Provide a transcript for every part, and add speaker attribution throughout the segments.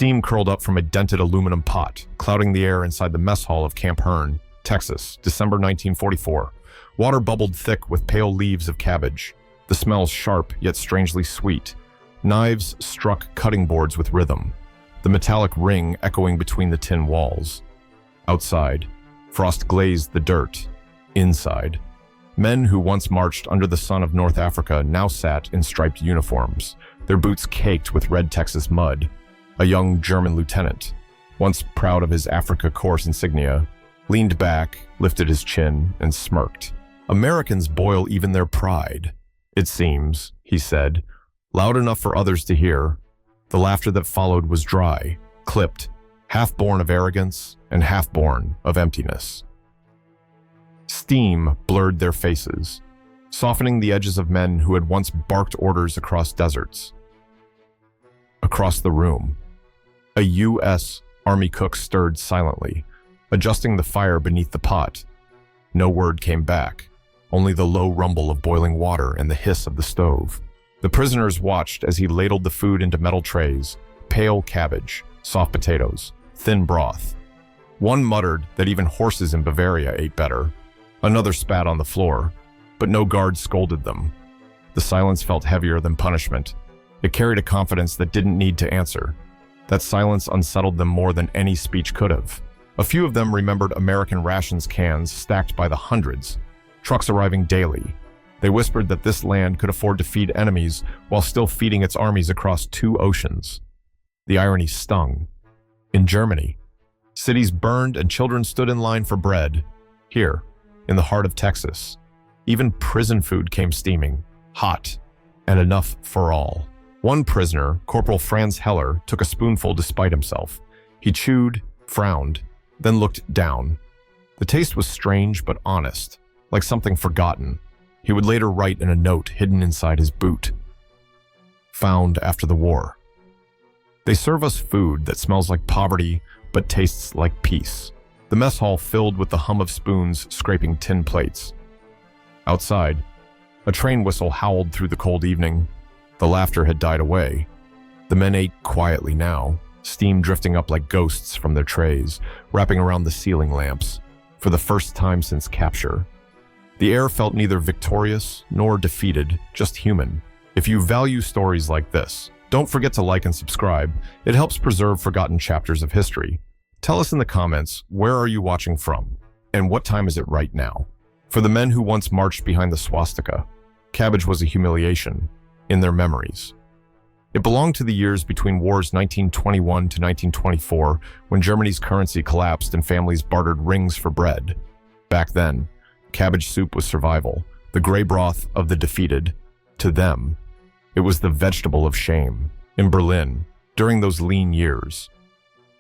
Speaker 1: Steam curled up from a dented aluminum pot, clouding the air inside the mess hall of Camp Hearn, Texas, December 1944. Water bubbled thick with pale leaves of cabbage. The smell sharp yet strangely sweet. Knives struck cutting boards with rhythm, the metallic ring echoing between the tin walls. Outside, frost glazed the dirt. Inside, men who once marched under the sun of North Africa now sat in striped uniforms, their boots caked with red Texas mud. A young German lieutenant, once proud of his Africa Corps insignia, leaned back, lifted his chin, and smirked. "Americans boil even their pride, it seems," he said, loud enough for others to hear. The laughter that followed was dry, clipped, half born of arrogance and half born of emptiness. Steam blurred their faces, softening the edges of men who had once barked orders across deserts. Across the room, a U.S. Army cook stirred silently, adjusting the fire beneath the pot. No word came back, only the low rumble of boiling water and the hiss of the stove. The prisoners watched as he ladled the food into metal trays: pale cabbage, soft potatoes, thin broth. One muttered that even horses in Bavaria ate better. Another spat on the floor, but no guard scolded them. The silence felt heavier than punishment. It carried a confidence that didn't need to answer. That silence unsettled them more than any speech could have. A few of them remembered American rations cans stacked by the hundreds, trucks arriving daily. They whispered that this land could afford to feed enemies while still feeding its armies across 2 oceans. The irony stung. In Germany, cities burned and children stood in line for bread. Here, in the heart of Texas, even prison food came steaming, hot, and enough for all. One prisoner, Corporal Franz Heller, took a spoonful despite himself. He chewed, frowned, then looked down. The taste was strange but honest, like something forgotten. He would later write in a note hidden inside his boot. Found after the war. They serve us food that smells like poverty but tastes like peace. The mess hall filled with the hum of spoons scraping tin plates. Outside, a train whistle howled through the cold evening. The laughter had died away. The men ate quietly now, steam drifting up like ghosts from their trays, wrapping around the ceiling lamps, for the first time since capture. The air felt neither victorious nor defeated, just human. If you value stories like this, don't forget to like and subscribe. It helps preserve forgotten chapters of history. Tell us in the comments, where are you watching from? And what time is it right now? For the men who once marched behind the swastika, Cabbage was a humiliation in their memories. It belonged to the years between wars 1921 to 1924, when Germany's currency collapsed and families bartered rings for bread. Back then, cabbage soup was survival, the gray broth of the defeated. To them, it was the vegetable of shame. In Berlin, during those lean years,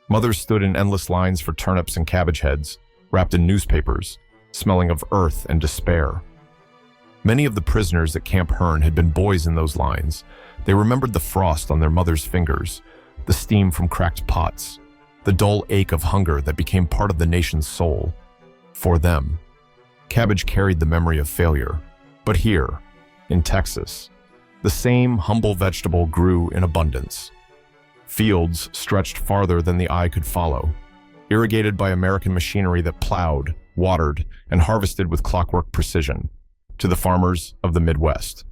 Speaker 1: mothers stood in endless lines for turnips and cabbage heads, wrapped in newspapers, smelling of earth and despair. Many of the prisoners at Camp Hearn had been boys in those lines. They remembered the frost on their mother's fingers, the steam from cracked pots, the dull ache of hunger that became part of the nation's soul. For them, cabbage carried the memory of failure. But here, in Texas, the same humble vegetable grew in abundance. Fields stretched farther than the eye could follow, irrigated by American machinery that plowed, watered, and harvested with clockwork precision. To the farmers of the Midwest,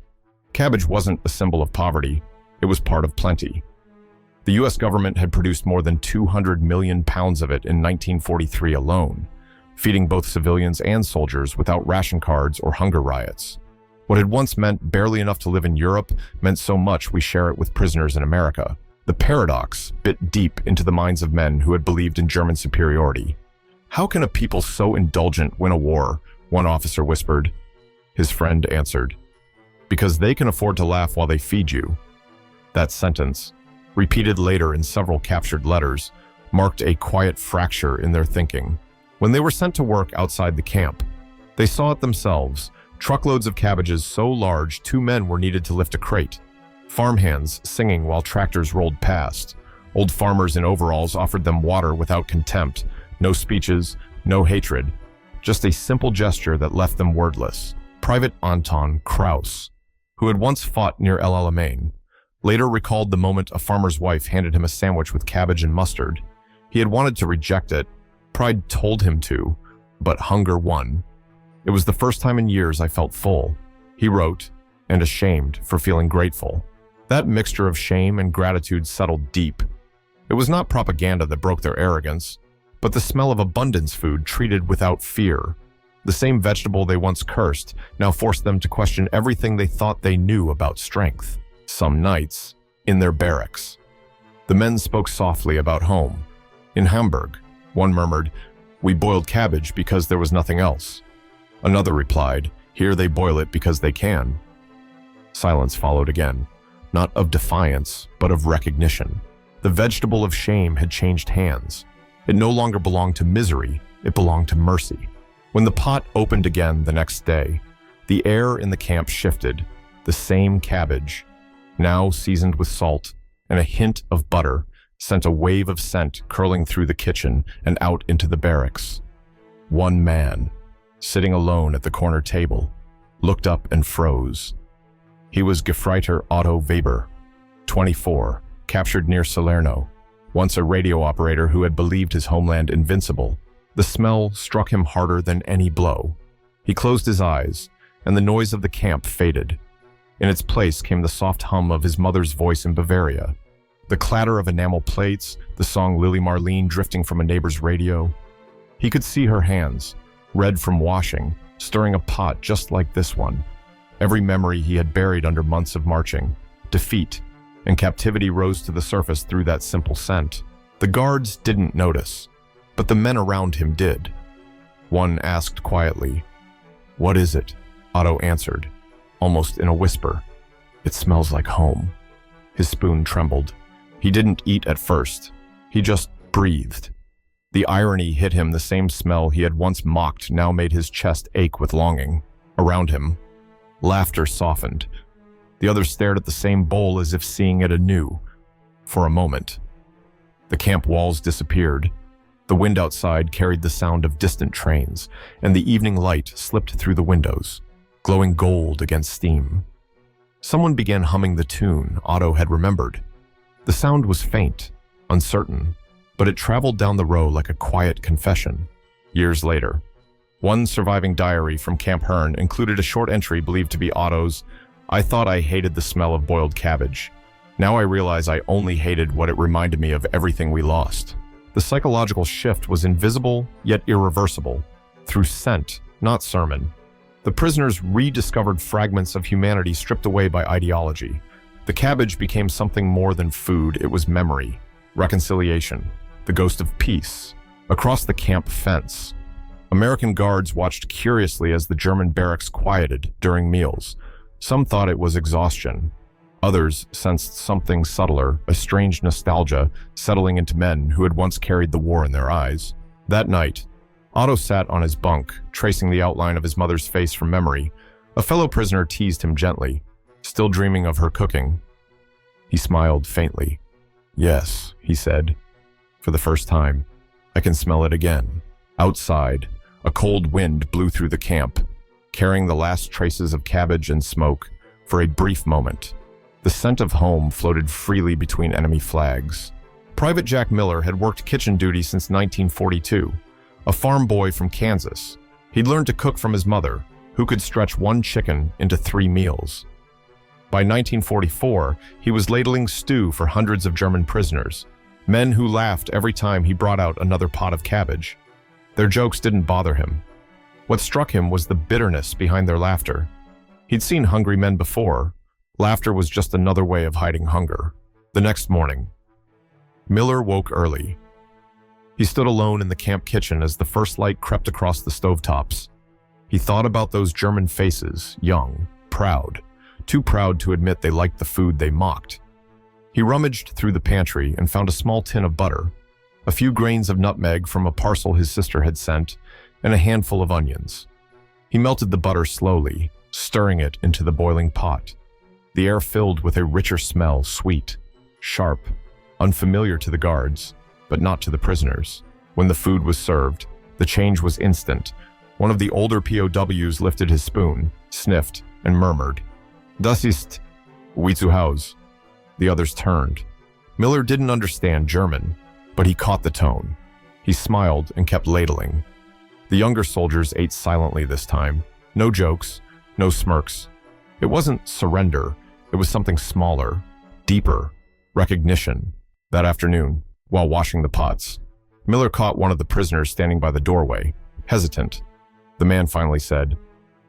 Speaker 1: cabbage wasn't a symbol of poverty, it was part of plenty. The U.S. government had produced more than 200 million pounds of it in 1943 alone, feeding both civilians and soldiers without ration cards or hunger riots. What had once meant barely enough to live in Europe meant so much we share it with prisoners in America. The paradox bit deep into the minds of men who had believed in German superiority. "How can a people so indulgent win a war?" one officer whispered. His friend answered, "Because they can afford to laugh while they feed you." That sentence, repeated later in several captured letters, marked a quiet fracture in their thinking. When they were sent to work outside the camp, they saw it themselves, truckloads of cabbages so large 2 men were needed to lift a crate, farmhands singing while tractors rolled past. Old farmers in overalls offered them water without contempt, no speeches, no hatred, just a simple gesture that left them wordless. Private Anton Kraus, who had once fought near El Alamein, Later recalled the moment a farmer's wife handed him a sandwich with cabbage and mustard. He had wanted to reject it. Pride told him to, but hunger won. It was the first time in years I felt full, he wrote, and ashamed for feeling grateful. That mixture of shame and gratitude settled deep. It was not propaganda that broke their arrogance, but the smell of abundance food treated without fear. The same vegetable they once cursed now forced them to question everything they thought they knew about strength. Some nights, in their barracks, the men spoke softly about home. In Hamburg, one murmured, "We boiled cabbage because there was nothing else." Another replied, "Here they boil it because they can." Silence followed again, not of defiance, but of recognition. The vegetable of shame had changed hands. It no longer belonged to misery, it belonged to mercy. When the pot opened again the next day, the air in the camp shifted. The same cabbage, now seasoned with salt and a hint of butter, sent a wave of scent curling through the kitchen and out into the barracks. One man, sitting alone at the corner table, looked up and froze. He was Gefreiter Otto Weber, 24, captured near Salerno, once a radio operator who had believed his homeland invincible. The smell struck him harder than any blow. He closed his eyes, and the noise of the camp faded. In its place came the soft hum of his mother's voice in Bavaria, the clatter of enamel plates, the song Lily Marlene drifting from a neighbor's radio. He could see her hands, red from washing, stirring a pot just like this one. Every memory he had buried under months of marching, defeat, and captivity rose to the surface through that simple scent. The guards didn't notice, but the men around him did. One asked quietly, "What is it?" Otto answered, almost in a whisper, "It smells like home." His spoon trembled. He didn't eat at first. He just breathed. The irony hit him. The same smell he had once mocked now made his chest ache with longing. Around him, laughter softened. The others stared at the same bowl as if seeing it anew. For a moment, the camp walls disappeared. The wind outside carried the sound of distant trains, and the evening light slipped through the windows, glowing gold against steam. Someone began humming the tune Otto had remembered. The sound was faint, uncertain, but it traveled down the row like a quiet confession. Years later, one surviving diary from Camp Herne included a short entry believed to be Otto's, "I thought I hated the smell of boiled cabbage. Now I realize I only hated what it reminded me of everything we lost." The psychological shift was invisible yet irreversible, through scent, not sermon. The prisoners rediscovered fragments of humanity stripped away by ideology. The cabbage became something more than food. It was memory, reconciliation, the ghost of peace. Across the camp fence, American guards watched curiously as the German barracks quieted during meals. Some thought it was exhaustion. Others sensed something subtler, a strange nostalgia settling into men who had once carried the war in their eyes. That night, Otto sat on his bunk, tracing the outline of his mother's face from memory. A fellow prisoner teased him gently, still dreaming of her cooking. He smiled faintly. "Yes," he said. "For the first time, I can smell it again." Outside, a cold wind blew through the camp, carrying the last traces of cabbage and smoke. For a brief moment, the scent of home floated freely between enemy flags. Private Jack Miller had worked kitchen duty since 1942, a farm boy from Kansas. He'd learned to cook from his mother, who could stretch one chicken into 3 meals. By 1944, he was ladling stew for hundreds of German prisoners, men who laughed every time he brought out another pot of cabbage. Their jokes didn't bother him. What struck him was the bitterness behind their laughter. He'd seen hungry men before. Laughter was just another way of hiding hunger. The next morning, Miller woke early. He stood alone in the camp kitchen as the first light crept across the stovetops. He thought about those German faces, young, proud, too proud to admit they liked the food they mocked. He rummaged through the pantry and found a small tin of butter, a few grains of nutmeg from a parcel his sister had sent, and a handful of onions. He melted the butter slowly, stirring it into the boiling pot. The air filled with a richer smell, sweet, sharp, unfamiliar to the guards, but not to the prisoners. When the food was served, the change was instant. One of the older POWs lifted his spoon, sniffed, and murmured, "Das ist wie zu Hause." The others turned. Miller didn't understand German, but he caught the tone. He smiled and kept ladling. The younger soldiers ate silently this time. No jokes, no smirks. It wasn't surrender, it was something smaller, deeper, recognition. That afternoon, while washing the pots, Miller caught one of the prisoners standing by the doorway, hesitant. The man finally said,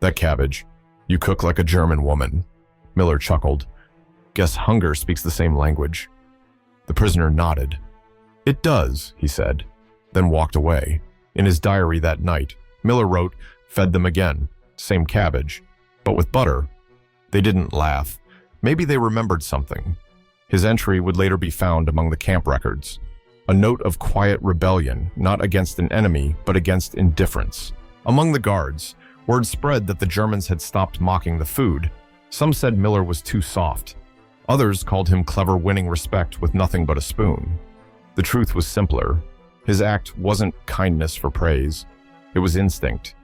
Speaker 1: "That Cabbage, you cook like a German woman." Miller chuckled. "Guess hunger speaks the same language." The prisoner nodded. "It does," he said, then walked away. In his diary that night, Miller wrote, "Fed them again, same cabbage, but with butter." They didn't laugh. Maybe they remembered something. His entry would later be found among the camp records. A note of quiet rebellion, not against an enemy, but against indifference. Among the guards, word spread that the Germans had stopped mocking the food. Some said Miller was too soft. Others called him clever, winning respect with nothing but a spoon. The truth was simpler. His act wasn't kindness for praise. It was instinct.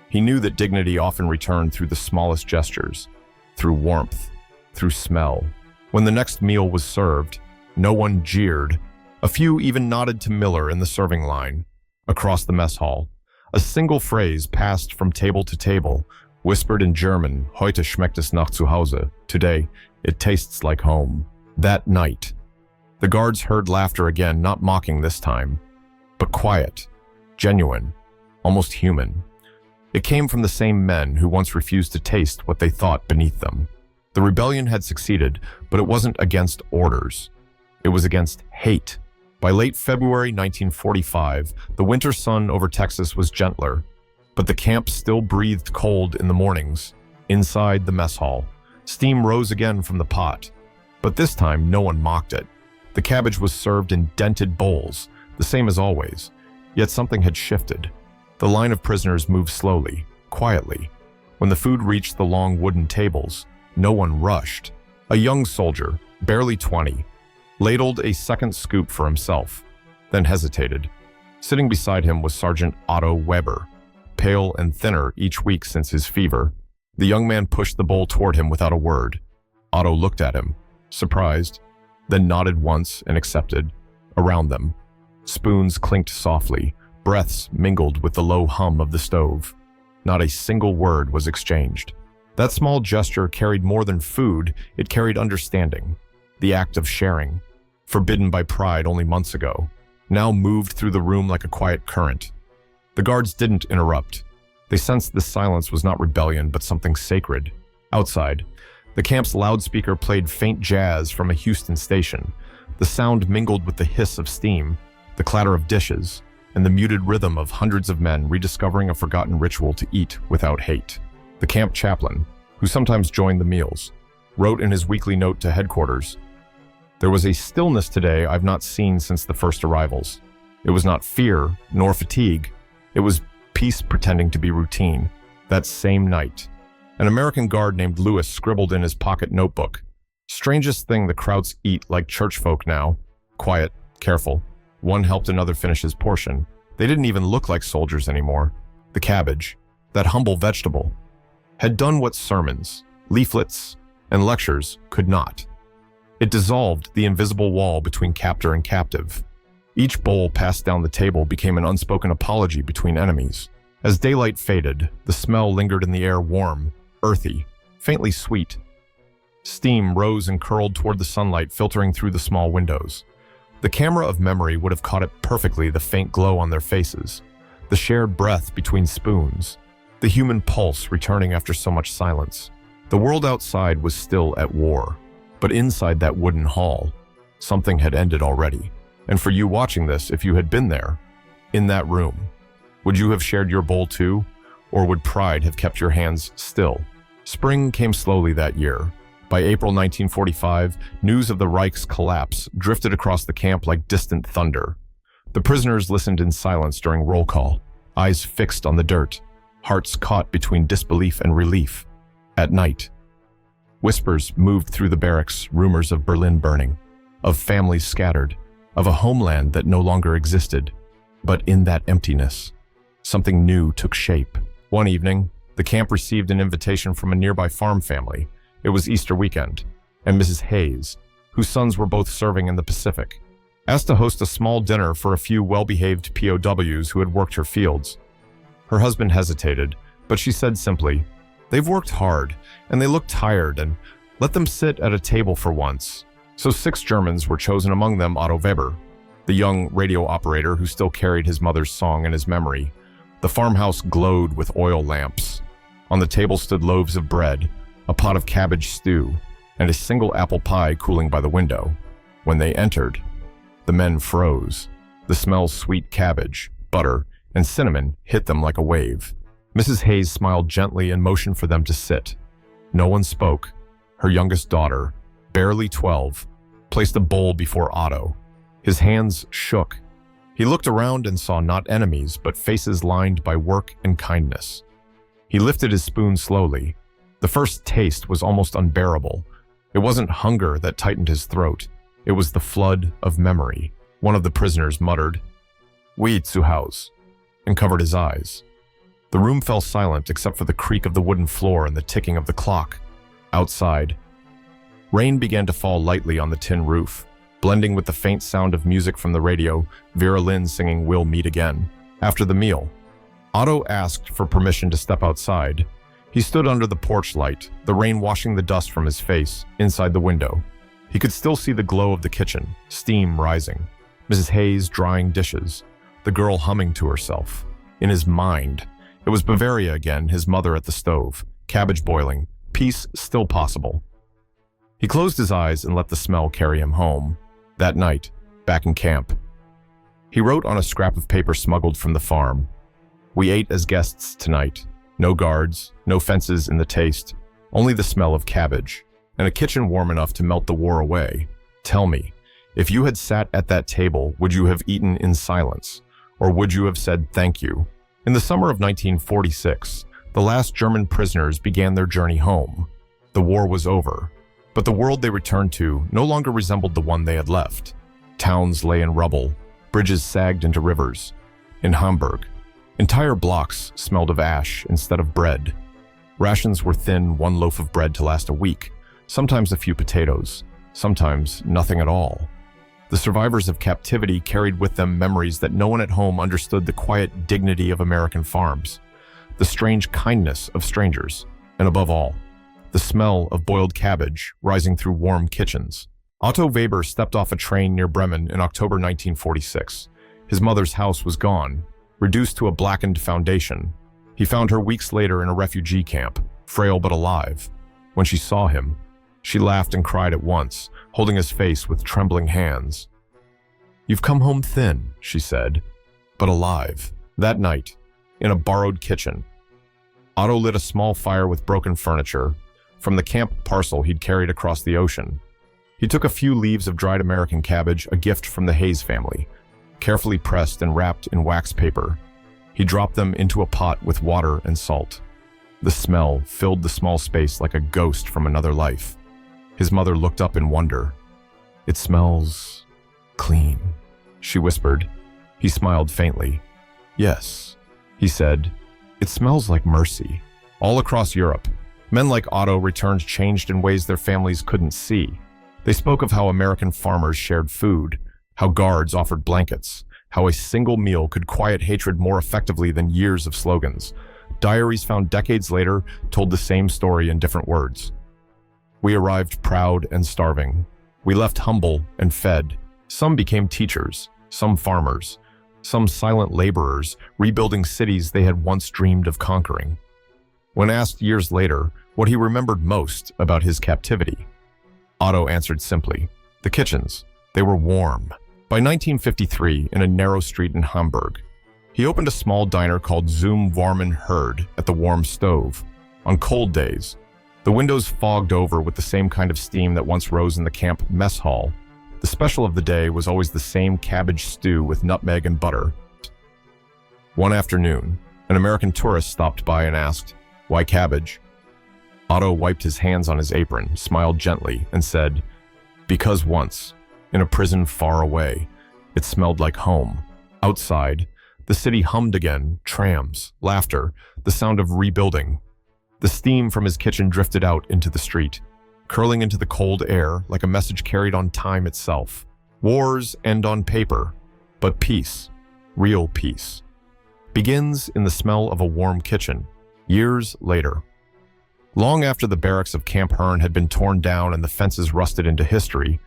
Speaker 1: He knew that dignity often returned through the smallest gestures, through warmth, through smell. When the next meal was served, no one jeered. A few even nodded to Miller in the serving line. Across the mess hall, a single phrase passed from table to table, whispered in German, "Heute schmeckt es nach zu Hause." Today, it tastes like home. That night, the guards heard laughter again, not mocking this time, but quiet, genuine, almost human. It came from the same men who once refused to taste what they thought beneath them. The rebellion had succeeded, but it wasn't against orders. It was against hate. By late February 1945, the winter sun over Texas was gentler, but the camp still breathed cold in the mornings. Inside the mess hall, steam rose again from the pot, but this time no one mocked it. The cabbage was served in dented bowls, the same as always, yet something had shifted. The line of prisoners moved slowly, quietly. When the food reached the long wooden tables, no one rushed. A young soldier, barely 20, ladled a second scoop for himself, then hesitated. Sitting beside him was Sergeant Otto Weber, pale and thinner each week since his fever. The young man pushed the bowl toward him without a word. Otto looked at him, surprised, then nodded once and accepted. Around them, spoons clinked softly, breaths mingled with the low hum of the stove. Not a single word was exchanged. That small gesture carried more than food, it carried understanding. The act of sharing, forbidden by pride only months ago, now moved through the room like a quiet current. The guards didn't interrupt. They sensed this silence was not rebellion, but something sacred. Outside, the camp's loudspeaker played faint jazz from a Houston station. The sound mingled with the hiss of steam, the clatter of dishes, and the muted rhythm of hundreds of men rediscovering a forgotten ritual to eat without hate. The camp chaplain, who sometimes joined the meals, wrote in his weekly note to headquarters, "There was a stillness today I've not seen since the first arrivals. It was not fear nor fatigue. It was peace pretending to be routine." That same night, an American guard named Lewis scribbled in his pocket notebook, "Strangest thing the Krauts eat like church folk now. Quiet, careful." One helped another finish his portion. They didn't even look like soldiers anymore. The cabbage, that humble vegetable, had done what sermons, leaflets, and lectures could not. It dissolved the invisible wall between captor and captive. Each bowl passed down the table became an unspoken apology between enemies. As daylight faded, the smell lingered in the air, warm, earthy, faintly sweet. Steam rose and curled toward the sunlight filtering through the small windows. The camera of memory would have caught it perfectly, the faint glow on their faces, the shared breath between spoons, the human pulse returning after so much silence. The world outside was still at war, but inside that wooden hall, something had ended already. And for you watching this, if you had been there, in that room, would you have shared your bowl too? Or would pride have kept your hands still? Spring came slowly that year. By April 1945, news of the Reich's collapse drifted across the camp like distant thunder. The prisoners listened in silence during roll call, eyes fixed on the dirt, hearts caught between disbelief and relief. At night, whispers moved through the barracks, rumors of Berlin burning, of families scattered, of a homeland that no longer existed. But in that emptiness, something new took shape. One evening, the camp received an invitation from a nearby farm family. It was Easter weekend, and Mrs. Hayes, whose sons were both serving in the Pacific. Asked to host a small dinner for a few well-behaved POWs who had worked her fields. Her husband hesitated, but she said simply, "They've worked hard, and they look tired, and let them sit at a table for once." So 6 Germans were chosen, among them Otto Weber, the young radio operator who still carried his mother's song in his memory. The farmhouse glowed with oil lamps. On the table stood loaves of bread, a pot of cabbage stew, and a single apple pie cooling by the window. When they entered, the men froze. The smell of sweet cabbage, butter, and cinnamon hit them like a wave. Mrs. Hayes smiled gently and motioned for them to sit. No one spoke. Her youngest daughter, barely 12, placed a bowl before Otto. His hands shook. He looked around and saw not enemies, but faces lined by work and kindness. He lifted his spoon slowly. The first taste was almost unbearable. It wasn't hunger that tightened his throat. It was the flood of memory. One of the prisoners muttered, "Oui, zu Hause," and covered his eyes. The room fell silent except for the creak of the wooden floor and the ticking of the clock. Outside, rain began to fall lightly on the tin roof, blending with the faint sound of music from the radio, Vera Lynn singing "We'll Meet Again." After the meal, Otto asked for permission to step outside. He stood under the porch light, the rain washing the dust from his face, inside the window. He could still see the glow of the kitchen, steam rising, Mrs. Hayes drying dishes, the girl humming to herself. In his mind, it was Bavaria again, his mother at the stove, cabbage boiling, peace still possible. He closed his eyes and let the smell carry him home. That night, back in camp, he wrote on a scrap of paper smuggled from the farm, "We ate as guests tonight. No guards, no fences in the taste, only the smell of cabbage, and a kitchen warm enough to melt the war away. Tell me, if you had sat at that table, would you have eaten in silence, or would you have said thank you?" In the summer of 1946, the last German prisoners began their journey home. The war was over, but the world they returned to no longer resembled the one they had left. Towns lay in rubble, bridges sagged into rivers. In Hamburg, entire blocks smelled of ash instead of bread. Rations were thin, one loaf of bread to last a week, sometimes a few potatoes, sometimes nothing at all. The survivors of captivity carried with them memories that no one at home understood: the quiet dignity of American farms, the strange kindness of strangers, and above all, the smell of boiled cabbage rising through warm kitchens. Otto Weber stepped off a train near Bremen in October 1946. His mother's house was gone, reduced to a blackened foundation. He found her weeks later in a refugee camp, frail but alive. When she saw him, she laughed and cried at once, holding his face with trembling hands. "You've come home thin," she said, "but alive." That night, in a borrowed kitchen, Otto lit a small fire with broken furniture from the camp parcel he'd carried across the ocean. He took a few leaves of dried American cabbage, a gift from the Hayes family, carefully pressed and wrapped in wax paper. He dropped them into a pot with water and salt. The smell filled the small space like a ghost from another life. His mother looked up in wonder. "It smells clean," she whispered. He smiled faintly. "Yes," he said, "it smells like mercy." All across Europe, men like Otto returned changed in ways their families couldn't see. They spoke of how American farmers shared food, how guards offered blankets, how a single meal could quiet hatred more effectively than years of slogans. Diaries found decades later told the same story in different words. "We arrived proud and starving. We left humble and fed. Some became teachers, some farmers, some silent laborers, rebuilding cities they had once dreamed of conquering." When asked years later what he remembered most about his captivity, Otto answered simply, "The kitchens. They were warm." By 1953, in a narrow street in Hamburg, he opened a small diner called Zum Warmen Herd at the warm stove. On cold days, the windows fogged over with the same kind of steam that once rose in the camp mess hall. The special of the day was always the same cabbage stew with nutmeg and butter. One afternoon, an American tourist stopped by and asked, "Why cabbage?" Otto wiped his hands on his apron, smiled gently, and said, "Because once, in a prison far away, it smelled like home. Outside, the city hummed again, trams, laughter, the sound of rebuilding. The steam from his kitchen drifted out into the street. curling into the cold air like a message carried on time itself. Wars end on paper, but peace, real peace, begins in the smell of a warm kitchen, years later. Long after the barracks of Camp Hearn had been torn down and the fences rusted into history,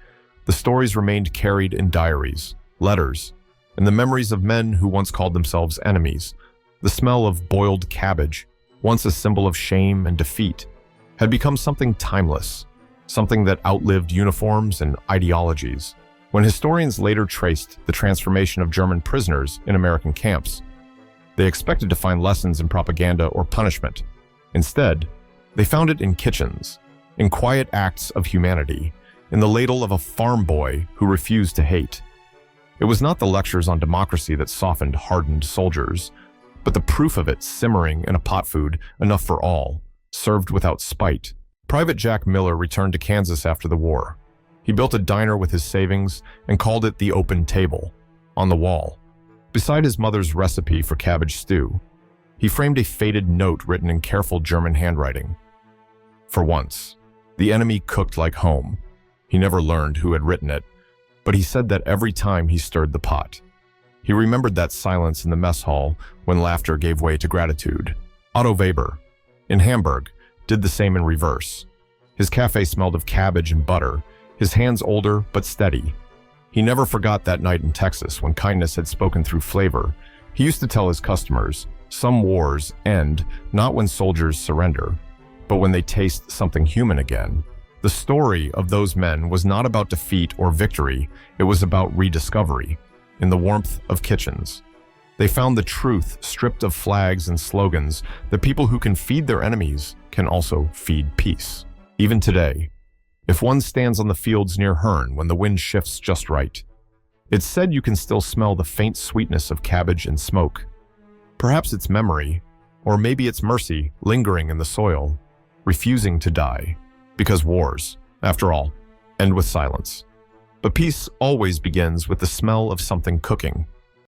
Speaker 1: the stories remained carried in diaries, letters, and the memories of men who once called themselves enemies. The smell of boiled cabbage, once a symbol of shame and defeat, had become something timeless, something that outlived uniforms and ideologies. When historians later traced the transformation of German prisoners in American camps, they expected to find lessons in propaganda or punishment. Instead, they found it in kitchens, in quiet acts of humanity, in the ladle of a farm boy who refused to hate. It was not the lectures on democracy that softened hardened soldiers, but the proof of it simmering in a pot food enough for all, served without spite. Private Jack Miller returned to Kansas after the war. He built a diner with his savings and called it the Open Table. On the wall, beside his mother's recipe for cabbage stew, he framed a faded note written in careful German handwriting. For once, the enemy cooked like home. He never learned who had written it, but he said that every time he stirred the pot. He remembered that silence in the mess hall when laughter gave way to gratitude. Otto Weber, in Hamburg, did the same in reverse. His cafe smelled of cabbage and butter, his hands older but steady. He never forgot that night in Texas when kindness had spoken through flavor. He used to tell his customers, some wars end not when soldiers surrender, but when they taste something human again. The story of those men was not about defeat or victory, it was about rediscovery. In the warmth of kitchens, they found the truth stripped of flags and slogans that people who can feed their enemies can also feed peace. Even today, if one stands on the fields near Hearn when the wind shifts just right, it's said you can still smell the faint sweetness of cabbage and smoke. Perhaps it's memory, or maybe it's mercy lingering in the soil, refusing to die, because wars, after all, end with silence. But peace always begins with the smell of something cooking.